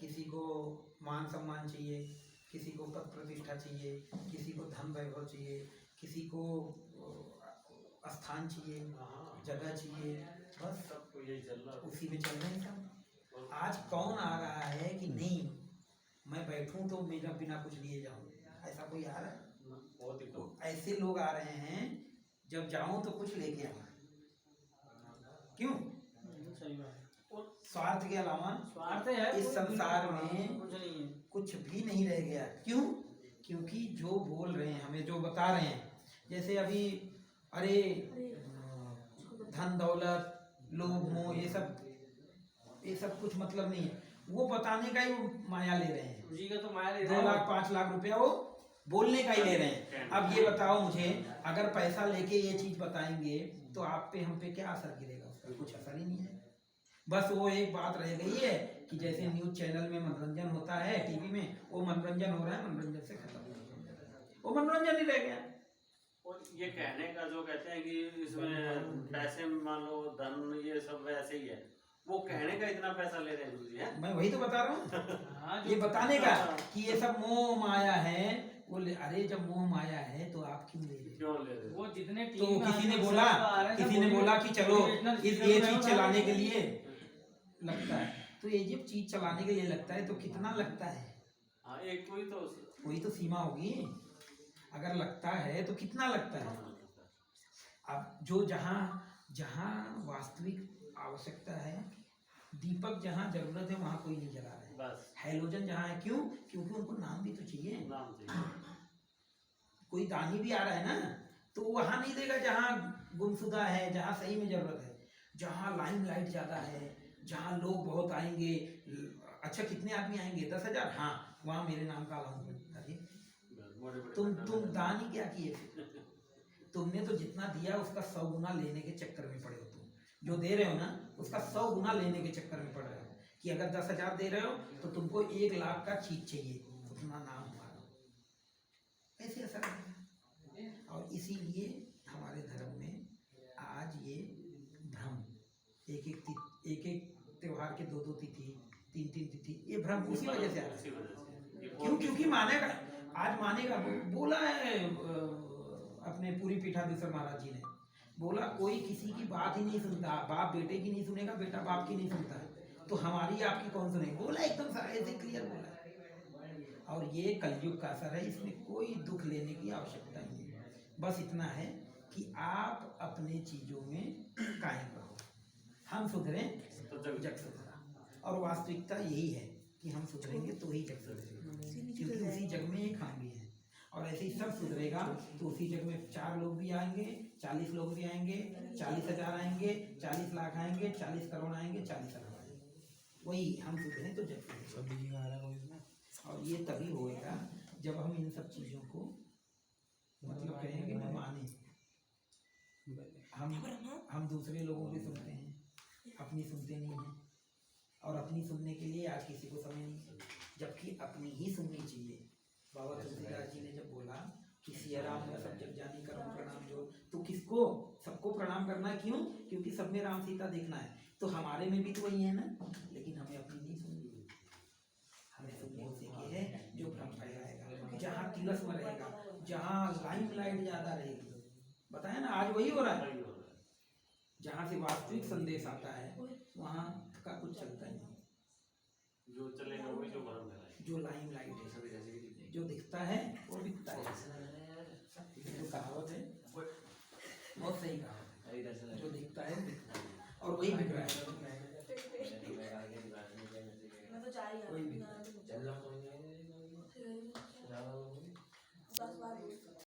किसी को मान सम्मान चाहिए, किसी को पद प्रतिष्ठा चाहिए, किसी को धन वैभव चाहिए, किसी को स्थान चाहिए, जगह चाहिए, बस सबको यही चल रहा है। उसी में चल रहे हैं सब। आज कौन आ रहा है कि नहीं मैं बैठूं तो मेरा बिना कुछ लिए जाऊं? ऐसा कोई आ रहा है? बहुत ही कम। ऐसे लोग आ रहे हैं जब जाऊं तो कुछ लेके आऊं। क्यों? सही बात है। और स्वार्थ के अलावा स्वार्थ है इस संसार में कुछ नहीं है। कुछ भी नहीं रह गया। क्यों? क्योंकि जो बोल रहे हैं हमें, जो बता रहे हैं, जैसे अभी अरे धन दौलत लोभ मोह ये सब कुछ मतलब नहीं है, वो बताने का ही वो माया ले रहे हैं। उसी का तो माया ले 2 लाख 5 लाख रुपया वो बोलने का ही ले रहे हैं। अब ये बताओ मुझे, अगर पैसा लेके ये चीज बताएंगे तो आप पे हम पे क्या असर गिरेगा? उसका कुछ असर ही नहीं है। बस वो एक बात रह गई है कि जैसे न्यूज चैनल में मनोरंजन होता है, टीवी में वो मनोरंजन हो रहा है, मनोरंजन से खत्म हो रहा है, वो मनोरंजन ही रह गया। और ये कहने का जो कहते हैं कि इसमें पैसे मान लो धन ये सब वैसे ही है, वो कहने का इतना पैसा ले रहे हैं गुरुजी है। मैं वही तो बता रहा हूँ ये बताने का कि ये सब मोह माया है। वो अरे जब मोह माया है तो आप क्यों ले रहे? क्यों ले रहे? वो जितने तो किसी ने बोला कि चलो ये चीज चलाने के लिए लगता है, तो ये जब चीज चलाने के लिए लगता है तो कितना लगता है? हाँ, एक कोई तो सीमा होगी। अगर लगता है तो कितना लगता है? अब जो जहाँ वास्तविक आवश्यकता है, दीपक जहाँ जरूरत है वहाँ कोई नहीं जला रहा है। बस हैलोजन जहाँ है, क्यों? क्योंकि उनको नाम भी तो चाहिए। नाम चाहिए। कोई दानी भी आ रहा है ना, तो वहाँ नहीं देगा जहाँ गुमशुदा है, जहाँ सही में जरूरत है, जहाँ लाइमलाइट ज्यादा है, जहाँ लोग बहुत आएंगे। अच्छा कितने आदमी आएंगे? 10,000। हाँ, वहाँ मेरे नाम का अनाउंसमेंट। अरे तुम दान ही क्या किए? तुमने तो जितना दिया उसका 100 गुना लेने के चक्कर में पड़े हो। तुम जो दे रहे हो ना उसका 100 गुना लेने के चक्कर में पड़ रहे हो। कि अगर 10,000 दे रहे हो तो तुमको 1 लाख का चीज चाहिए, उतना नाम हमारा ऐसे असर है। और इसीलिए हमारे धर्म में आज ये भ्रम, एक एक त्योहार के 2 तिथि, 3 तिथि, ये भ्रम उसी वजह से आ रहा है। क्यों? क्योंकि मानेगा, आज मानेगा। बोला है अपने पूरी पीठाधीश्वर महाराज जी ने, बोला कोई किसी की बात ही नहीं सुनता, बाप बेटे की नहीं सुनेगा, बेटा बाप की नहीं सुनता है, तो हमारी आपकी कौन सुनेगी? बोला एकदम ऐसे क्लियर बोला। और ये कलयुग का असर है, इसमें कोई दुख लेने की आवश्यकता नहीं है। बस इतना है कि आप अपने चीजों में कायम रहो। हम सुधरे तो जग सुधरा। और वास्तविकता यही है कि हम सुधरेंगे तो ही जग सुधरेगा, क्योंकि उसी जग में एक हम भी हैं। और ऐसे ही सब सुधरेगा तो उसी जग में 4 लोग भी आएंगे, 40 लोग भी आएंगे, 40,000 आएंगे, 40 लाख आएंगे, 40 करोड़ आएंगे, 40 अरब आएंगे। वही हम सुधरे तो जग सुधरेगा। और ये तभी होएगा जब हम इन सब चीजों को मतलब कहेंगे न माने। हम दूसरे लोगों की सुनते हैं, अपनी सुनते नहीं हैं। और अपनी सुनने के लिए आज किसी को समय नहीं है, जबकि अपनी ही सुननी चाहिए। बाबा तुलसीदास जी ने जब बोला कि सिया राम में सब जग जानी करो प्रणाम जो, तो किसको? सबको प्रणाम करना है। क्यों? क्योंकि सब में राम सीता देखना है। तो हमारे में भी तो वही है ना, लेकिन हमें अपनी नहीं सुननी। हमें सुनने उसे की है जो भ्रम फैलाएगा, जहाँ तिलस्म रहेगा, जहाँ लाइमलाइट ज्यादा रहेगी। बताया ना, आज वही हो रहा है। जहाँ से वास्तविक संदेश आता है वहाँ का कुछ चलता ही नहीं। जो चलेगा वही जो भ्रम है, जो लाइमलाइट है, जो दिखता है वो बिकता है। जो कहावत है बहुत सही कहावत है, जो दिखता है बिकता है, और वही बिक रहा है। वही बिक रहा है।